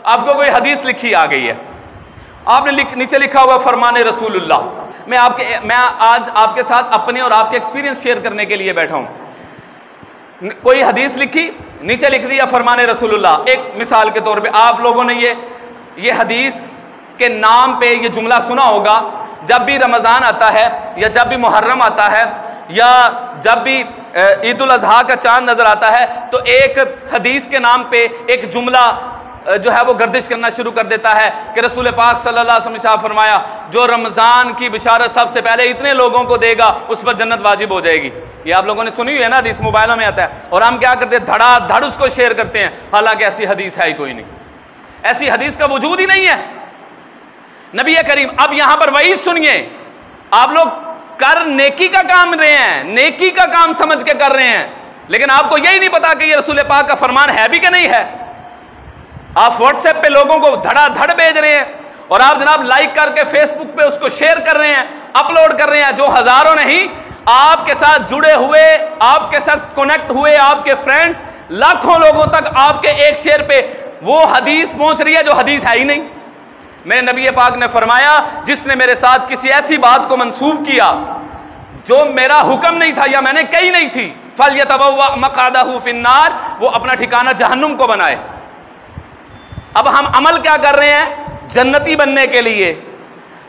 आपको कोई हदीस लिखी आ गई है, आपने नीचे लिखा हुआ फरमाने रसूलुल्लाह। मैं आज आपके साथ अपने और आपके एक्सपीरियंस शेयर करने के लिए बैठा हूं। कोई हदीस लिखी, नीचे लिख दिया फरमाने रसूलुल्लाह। एक मिसाल के तौर पे आप लोगों ने ये हदीस के नाम पे ये जुमला सुना होगा, जब भी रमज़ान आता है या जब भी मुहर्रम आता है या जब भी ईद उल अज़हा का चांद नज़र आता है तो एक हदीस के नाम पे एक जुमला जो है वो गर्दिश करना शुरू कर देता है कि रसूल पाक सल्लल्लाहु अलैहि वसल्लम फरमाया, जो रमज़ान की बिशारत सबसे पहले इतने लोगों को देगा उस पर जन्नत वाजिब हो जाएगी। ये आप लोगों ने सुनी हुई है ना, हदीस मोबाइलों में आता है, और हम क्या करते हैं, धड़ाधड़ उसको शेयर करते हैं, हालांकि ऐसी हदीस है ही कोई नहीं, ऐसी हदीस का वजूद ही नहीं है। नबी करीम, अब यहां पर वही सुनिए, आप लोग कर नेकी का काम रहे हैं, नेकी का काम समझ के कर रहे हैं, लेकिन आपको यही नहीं पता कि ये रसूल पाक का फरमान है भी कि नहीं है। आप व्हाट्सएप पे लोगों को धड़ाधड़ भेज रहे हैं और आप जनाब लाइक करके फेसबुक पे उसको शेयर कर रहे हैं, अपलोड कर रहे हैं, जो हजारों नहीं आपके साथ जुड़े हुए, आपके साथ कनेक्ट हुए आपके फ्रेंड्स, लाखों लोगों तक आपके एक शेयर पे वो हदीस पहुंच रही है जो हदीस है ही नहीं। मेरे नबी पाक ने फरमाया, जिसने मेरे साथ किसी ऐसी बात को मंसूब किया जो मेरा हुक्म नहीं था या मैंने कही नहीं थी, फल्यतबव्वा मक़अदहु फिन्नार, वो अपना ठिकाना जहन्नुम को बनाए। अब हम अमल क्या कर रहे हैं, जन्नती बनने के लिए।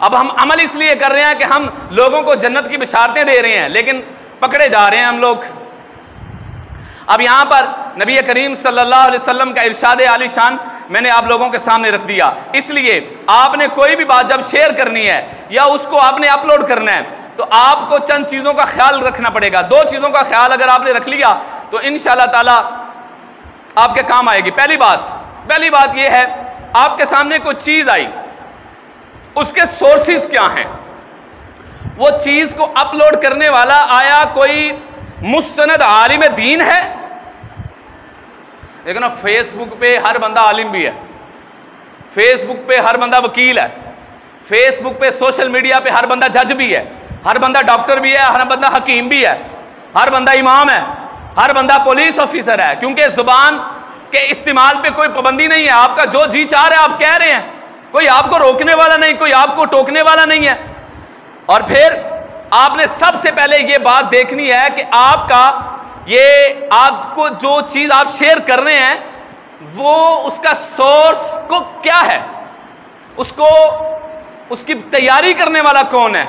अब हम अमल इसलिए कर रहे हैं कि हम लोगों को जन्नत की बिशारतें दे रहे हैं, लेकिन पकड़े जा रहे हैं हम लोग। अब यहां पर नबी करीम सल्लल्लाहु अलैहि वसल्लम का इरशाद आलीशान मैंने आप लोगों के सामने रख दिया। इसलिए आपने कोई भी बात जब शेयर करनी है या उसको आपने अपलोड करना है तो आपको चंद चीजों का ख्याल रखना पड़ेगा। दो चीजों का ख्याल अगर आपने रख लिया तो इंशाअल्लाह ताला आपके काम आएगी। पहली बात यह है, आपके सामने कोई चीज आई, उसके सोर्सेस क्या हैं, वो चीज को अपलोड करने वाला आया कोई मुस्तनद आलिम दीन है। देखो ना, फेसबुक पे हर बंदा आलिम भी है, फेसबुक पे हर बंदा वकील है, फेसबुक पे सोशल मीडिया पे हर बंदा जज भी है, हर बंदा डॉक्टर भी है, हर बंदा हकीम भी है, हर बंदा इमाम है, हर बंदा पुलिस ऑफिसर है, क्योंकि जुबान के इस्तेमाल पे कोई पाबंदी नहीं है। आपका जो जी चाह रहा है आप कह रहे हैं, कोई आपको रोकने वाला नहीं, कोई आपको टोकने वाला नहीं है। और फिर आपने सबसे पहले ये बात देखनी है कि आपको जो चीज आप शेयर कर रहे हैं वो उसका सोर्स को क्या है, उसकी तैयारी करने वाला कौन है।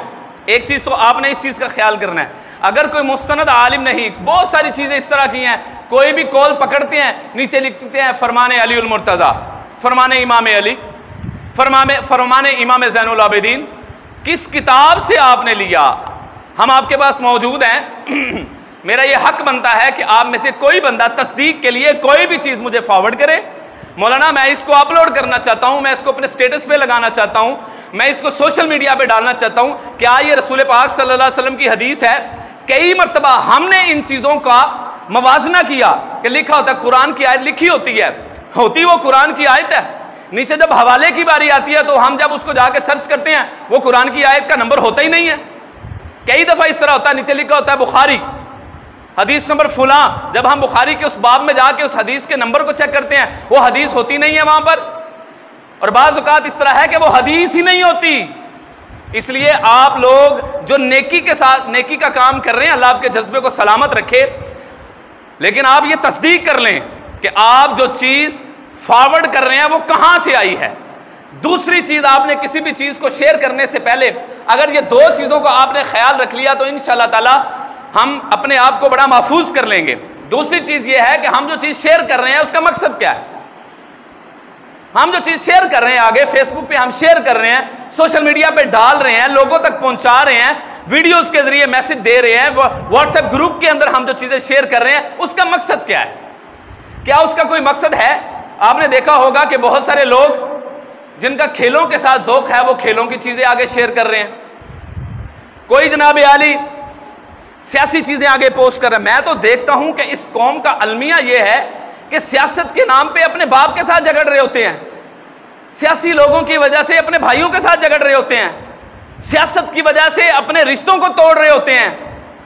एक चीज तो आपने इस चीज का ख्याल करना है, अगर कोई मुस्तनद आलिम नहीं, बहुत सारी चीजें इस तरह की हैं, कोई भी कॉल पकड़ते हैं नीचे लिखते हैं फरमाने अली उल मुर्तजा, फरमाने इमाम अली, फरमाने इमाम ज़ैनुल आबिदीन, किस किताब से आपने लिया, हम आपके पास मौजूद हैं। मेरा ये हक बनता है कि आप में से कोई बंदा तस्दीक के लिए कोई भी चीज मुझे फॉरवर्ड करे, मौलाना मैं इसको अपलोड करना चाहता हूं, मैं इसको अपने स्टेटस पे लगाना चाहता हूं, मैं इसको सोशल मीडिया पे डालना चाहता हूं, क्या ये रसूल पाक सल्लल्लाहु अलैहि वसल्लम की हदीस है। कई मरतबा हमने इन चीजों का मवाजना किया कि लिखा होता है, कुरान की आयत लिखी होती है, वो कुरान की आयत है, नीचे जब हवाले की बारी आती है तो हम जब उसको जाके सर्च करते हैं वो कुरान की आयत का नंबर होता ही नहीं है। कई दफा इस तरह होता है, नीचे लिखा होता है बुखारी हदीस नंबर फुला, जब हम बुखारी के उस बाब में जाके उस हदीस के नंबर को चेक करते हैं वो हदीस होती नहीं है वहां पर, और बाज़ औक़ात इस तरह है कि वो हदीस ही नहीं होती। इसलिए आप लोग जो नेकी के साथ नेकी का काम कर रहे हैं, अल्लाह आपके जज्बे को सलामत रखे, लेकिन आप ये तस्दीक कर लें कि आप जो चीज फॉरवर्ड कर रहे हैं वो कहां से आई है। दूसरी चीज, आपने किसी भी चीज को शेयर करने से पहले अगर ये दो चीजों को आपने ख्याल रख लिया तो इंशाअल्लाह ताला हम अपने आप को बड़ा महफूज कर लेंगे। दूसरी चीज ये है कि हम जो चीज शेयर कर रहे हैं उसका मकसद क्या है। हम जो चीज शेयर कर रहे हैं आगे फेसबुक पे हम शेयर कर रहे हैं, सोशल मीडिया पे डाल रहे हैं, लोगों तक पहुंचा रहे हैं, वीडियोस के जरिए मैसेज दे रहे हैं, व्हाट्सएप ग्रुप के अंदर हम जो चीजें शेयर कर रहे हैं उसका मकसद क्या है। क्या उसका कोई मकसद है। आपने देखा होगा कि बहुत सारे लोग जिनका खेलों के साथ ज़ौक़ है वो खेलों की चीजें आगे शेयर कर रहे हैं, कोई जनाब आली सियासी चीजें आगे पोस्ट कर रहे हैं। मैं तो देखता हूं कि इस कौम का अलमिया यह है कि सियासत के नाम पे अपने बाप के साथ झगड़ रहे होते हैं, सियासी लोगों की वजह से अपने भाइयों के साथ झगड़ रहे होते हैं, सियासत की वजह से अपने रिश्तों को तोड़ रहे होते हैं,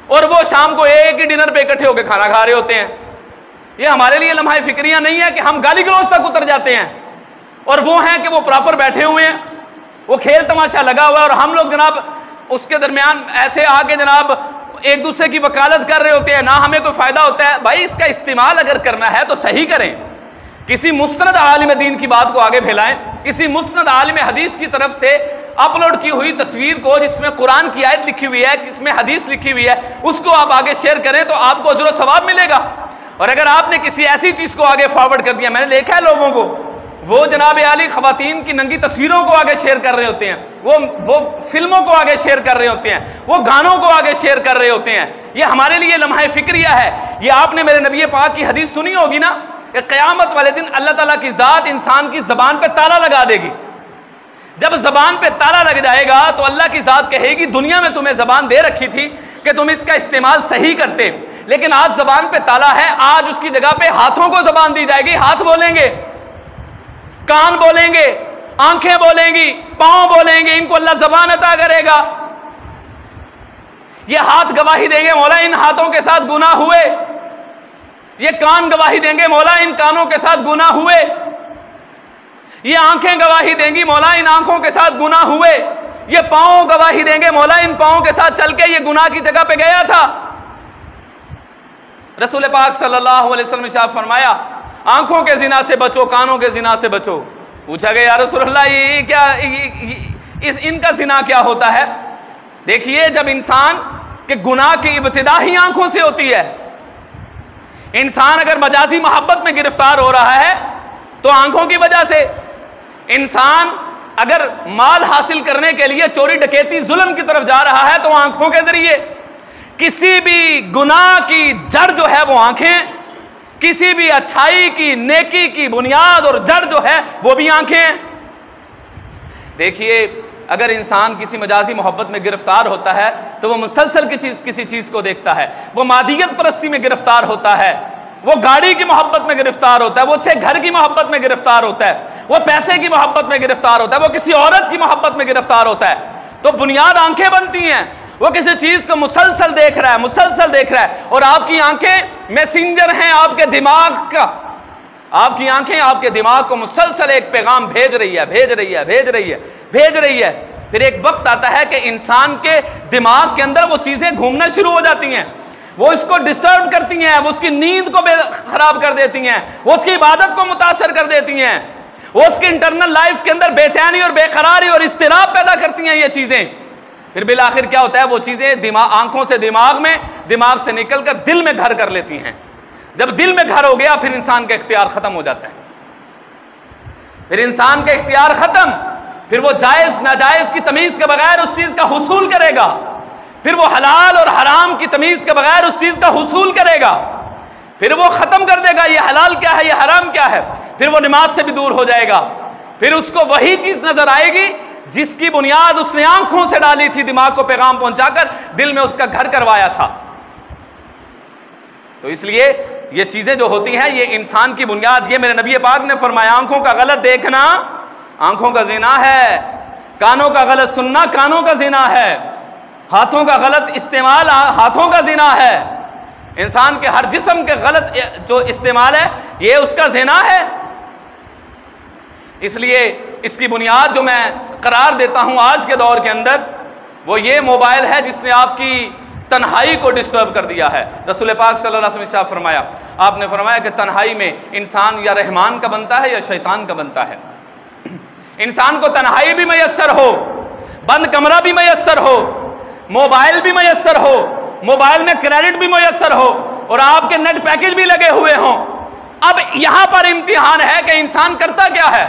और वो शाम को एक ही डिनर पे इकट्ठे होकर खाना खा रहे होते हैं। ये हमारे लिए लम्हा फिक्रियां नहीं है कि हम गाली गलौज तक उतर जाते हैं और वो हैं कि वो प्रॉपर बैठे हुए हैं, वो खेल तमाशा लगा हुआ है, और हम लोग जनाब उसके दरमियान ऐसे आके जनाब एक दूसरे की वकालत कर रहे होते हैं, ना हमें कोई फायदा होता है। भाई इसका इस्तेमाल अगर करना है तो सही करें, किसी मुस्तनद आलिम दीन की बात को आगे फैलाएं, किसी मुस्तनद आलिम हदीस की तरफ से अपलोड की हुई तस्वीर को जिसमें कुरान की आयत लिखी हुई है, जिसमें हदीस लिखी हुई है, उसको आप आगे शेयर करें तो आपको अजर व सवाब मिलेगा। और अगर आपने किसी ऐसी चीज को आगे फॉरवर्ड कर दिया, मैंने देखा है लोगों को, वो जनाब आली खवातीन की नंगी तस्वीरों को आगे शेयर कर रहे होते हैं, वो फिल्मों को आगे शेयर कर रहे होते हैं, वो गानों को आगे शेयर कर रहे होते हैं। ये हमारे लिए लम्हा फिक्रिया है। ये आपने मेरे नबी पाक की हदीस सुनी होगी ना, कि क़यामत वाले दिन अल्लाह ताला की ज़ात इंसान की ज़बान पे ताला लगा देगी। जब ज़बान पे ताला लग जाएगा तो अल्लाह की ज़ात कहेगी, दुनिया में तुम्हें ज़बान दे रखी थी कि तुम इसका इस्तेमाल सही करते, लेकिन आज ज़बान पे ताला है, आज उसकी जगह पे हाथों को ज़बान दी जाएगी। हाथ बोलेंगे, कान बोलेंगे, आंखें बोलेंगी, पांव बोलेंगे, इनको अल्लाह ज़बान अता करेगा। ये हाथ गवाही देंगे, मौला इन हाथों के साथ गुनाह हुए। ये कान गवाही देंगे, मौला इन कानों के साथ गुनाह हुए। ये आंखें गवाही देंगी, मौला इन आंखों के साथ गुनाह हुए। ये पांव गवाही देंगे, मौला इन पांव के साथ चल के ये गुनाह की जगह पे गया था। रसूल पाक सल्लल्लाहु अलैहि वसल्लम ने फरमाया, आंखों के जिना से बचो, कानों के जिना से बचो। पूछा गया, या रसूलल्लाह ये क्या, इनका जिना क्या होता है? देखिए, जब इंसान के गुनाह की इब्तिदा ही आंखों से होती है। इंसान अगर मजाजी मोहब्बत में गिरफ्तार हो रहा है तो आंखों की वजह से। इंसान अगर माल हासिल करने के लिए चोरी डकैती जुल्म की तरफ जा रहा है तो आंखों के जरिए। किसी भी गुनाह की जड़ जो है वो आंखें, किसी भी अच्छाई की, नेकी की बुनियाद और जड़ जो है वो भी आंखें। देखिए, अगर इंसान किसी मजाजी मोहब्बत में गिरफ्तार होता है तो वो मुसलसल किसी चीज को देखता है, वो मादियत परस्ती में गिरफ्तार होता है, वो गाड़ी की मोहब्बत में गिरफ्तार होता है, वो अच्छे घर की मोहब्बत में गिरफ्तार होता है, वो पैसे की मोहब्बत में गिरफ्तार होता है, वो किसी औरत की मोहब्बत में गिरफ्तार होता है। तो बुनियाद आंखें बनती हैं। वो किसी चीज को मुसलसल देख रहा है, मुसलसल देख रहा है, और आपकी आंखें मैसेंजर हैं आपके दिमाग का। आपकी आंखें आपके दिमाग को मुसलसल एक पैगाम भेज रही है, भेज रही है, भेज रही है, भेज रही है। फिर एक वक्त आता है कि इंसान के दिमाग के अंदर वो चीजें घूमना शुरू हो जाती हैं, वो इसको डिस्टर्ब करती हैं, वो उसकी नींद को खराब कर देती हैं, वो उसकी इबादत को मुतासर कर देती हैं, वो उसकी इंटरनल लाइफ के अंदर बेचैनी और बेकरारी और इस्तिराब पैदा करती हैं ये चीजें। फिर बिल आखिर क्या होता है, वो चीजें दिमाग, आंखों से दिमाग में, दिमाग से निकलकर दिल में घर कर लेती हैं। जब दिल में घर हो गया फिर इंसान का इख्तियार खत्म हो जाता है। फिर इंसान का इख्तियार खत्म, फिर वो जायज नाजायज की तमीज के बगैर उस चीज का हुसूल करेगा, फिर वो हलाल और हराम की तमीज के बगैर उस चीज का हुसूल करेगा, फिर वो खत्म कर देगा ये हलाल क्या है, ये हराम क्या है। फिर वो नमाज से भी दूर हो जाएगा, फिर उसको वही चीज नजर आएगी जिसकी बुनियाद उसने आंखों से डाली थी, दिमाग को पैगाम पहुंचाकर दिल में उसका घर करवाया था। तो इसलिए ये चीजें जो होती हैं ये इंसान की बुनियाद, ये मेरे नबी पाक ने फरमाया, आंखों का गलत देखना आंखों का ज़िना है, कानों का गलत सुनना कानों का ज़िना है, हाथों का गलत इस्तेमाल हाथों का ज़िना है, इंसान के हर जिस्म के गलत जो इस्तेमाल है ये उसका ज़िना है। इसलिए इसकी बुनियाद जो मैं करार देता हूँ आज के दौर के अंदर वो ये मोबाइल है जिसने आपकी तन्हाई को डिस्टर्ब कर दिया है। रसूल पाक सल्लल्लाहु अलैहि वसल्लम फरमाया, आपने फरमाया कि तन्हाई में इंसान या रहमान का बनता है या शैतान का बनता है। इंसान को तन्हाई भी मैसर हो, बंद कमरा भी मैसर हो, मोबाइल भी मैसर हो, मोबाइल में क्रेडिट भी मैसर हो और आपके नेट पैकेज भी लगे हुए हों। अब यहां पर इम्तिहान है कि इंसान करता क्या है।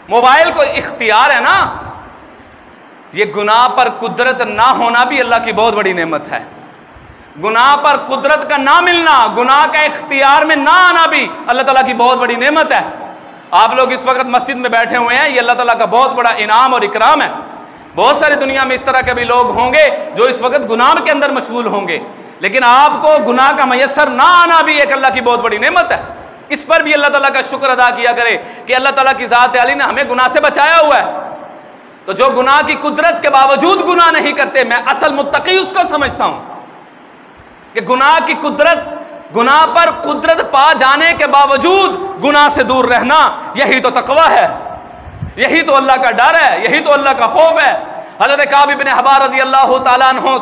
मोबाइल को इख्तियार है ना, ये गुनाह पर कुदरत ना होना भी अल्लाह की बहुत बड़ी नेमत है। गुनाह पर कुदरत का ना मिलना, गुनाह का इख्तियार में ना आना भी अल्लाह ताला की बहुत बड़ी नेमत है। आप लोग इस वक्त मस्जिद में बैठे हुए हैं, ये अल्लाह ताला का बहुत बड़ा इनाम और इकराम है। बहुत सारी दुनिया में इस तरह के भी लोग होंगे जो इस वक्त गुनाह के अंदर मशगूल होंगे, लेकिन आपको गुनाह का मैसर ना आना भी एक अल्लाह की बहुत बड़ी नेमत है। इस पर भी अल्लाह ताला का शुक्र अदा किया करे कि अल्लाह ताला की ज़ात अली ने हमें गुनाह से बचाया हुआ है। तो जो गुनाह की कुदरत के बावजूद गुनाह नहीं करते, मैं असल मुत्तकी उसको समझता हूं कि गुनाह की कुदरत, गुनाह पर कुदरत पा जाने के बावजूद गुनाह से दूर रहना, यही तो तकवा है। यही तो अल्लाह का डर है, यही तो अल्लाह का खौफ है। हजरत काब इब्न अहबार रज़ी अल्लाह तआला अन्हु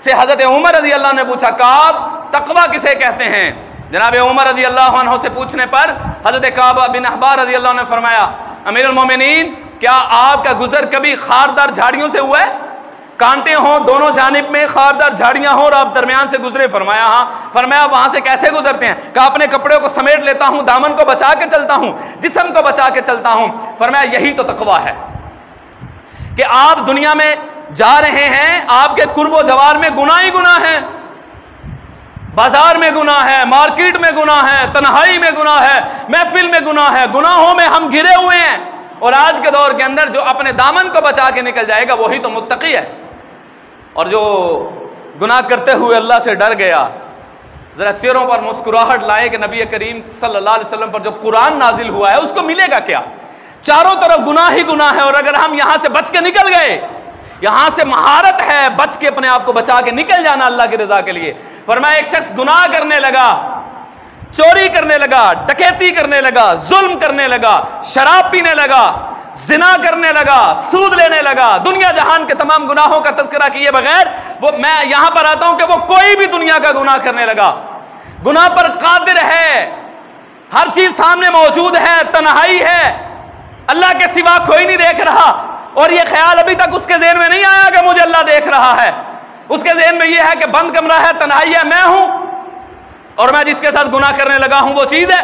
से हजरत उमर रज़ी अल्लाह ने पूछा, काब तकवा किसे कहते हैं? जनाब उमर रज़ी अल्लाह अन्हु से पूछने पर हजरत काब बिन अहबार रज़ी अल्लाह ने फरमाया, अमीरुल मोमिनीन, क्या आपका गुजर कभी खारदार झाड़ियों से हुआ है? कांटे हों दोनों जानिब में, खारदार झाड़ियां हों और आप दरमियान से गुजरे? फरमाया हाँ। फरमाया वहां से कैसे गुजरते हैं? कहा अपने कपड़े को समेट लेता हूं, दामन को बचा के चलता हूं, जिस्म को बचा के चलता हूं। फरमाया यही तो तकवा है कि आप दुनिया में जा रहे हैं, आपके कुर्बो जवार में गुनाह ही गुनाह है, बाजार में गुनाह है, मार्केट में गुनाह है, तन्हाई में गुनाह है, महफिल में गुनाह है, गुनाहों में हम घिरे हुए हैं। और आज के दौर के अंदर जो अपने दामन को बचा के निकल जाएगा वही तो मुत्तकी है। और जो गुनाह करते हुए अल्लाह से डर गया, जरा चेहरों पर मुस्कुराहट लाए कि नबी करीम सल्लल्लाहु अलैहि वसल्लम पर जो कुरान नाजिल हुआ है उसको मिलेगा क्या? चारों तरफ गुनाह ही गुनाह है, और अगर हम यहां से बच के निकल गए, यहां से महारत है बच के अपने आप को बचा के निकल जाना अल्लाह की रजा के लिए। फरमाया एक शख्स गुनाह करने लगा, चोरी करने लगा, डकैती करने लगा, जुल्म करने लगा, शराब पीने लगा, जिना करने लगा, सूद लेने लगा, दुनिया जहान के तमाम गुनाहों का तज़किरा किए बगैर वो, मैं यहां पर आता हूं कि वो कोई भी दुनिया का गुनाह करने लगा, गुनाह पर कादिर है, हर चीज सामने मौजूद है, तन्हाई है, अल्लाह के सिवा कोई नहीं देख रहा, और ये ख्याल अभी तक उसके ज़हन में नहीं आया कि मुझे अल्लाह देख रहा है। उसके ज़हन में यह है कि बंद कमरा है, तन्हाई है, मैं हूं और मैं जिसके साथ गुनाह करने लगा हूं वो चीज है।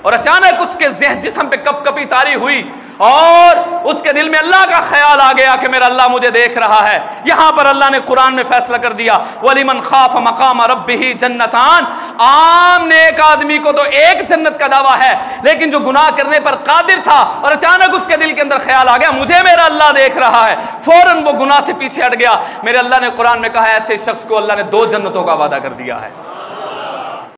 और अचानक उसके जिस्म पे कपकपी तारी हुई और उसके दिल में अल्लाह का ख्याल आ गया कि मेरा अल्लाह मुझे देख रहा है। यहां पर अल्लाह ने कुरान में फैसला कर दिया, वलिमन खाफ मकाम रब्बिही जन्नतान। आम नेक आदमी को तो एक जन्नत का दावा है, लेकिन जो गुनाह करने पर कादिर था और अचानक उसके दिल के अंदर ख्याल आ गया मुझे मेरा अल्लाह देख रहा है, फौरन वो गुनाह से पीछे हट गया। मेरे अल्लाह ने कुरान में कहा ऐसे शख्स को अल्लाह ने 2 जन्नतों का वादा कर दिया है।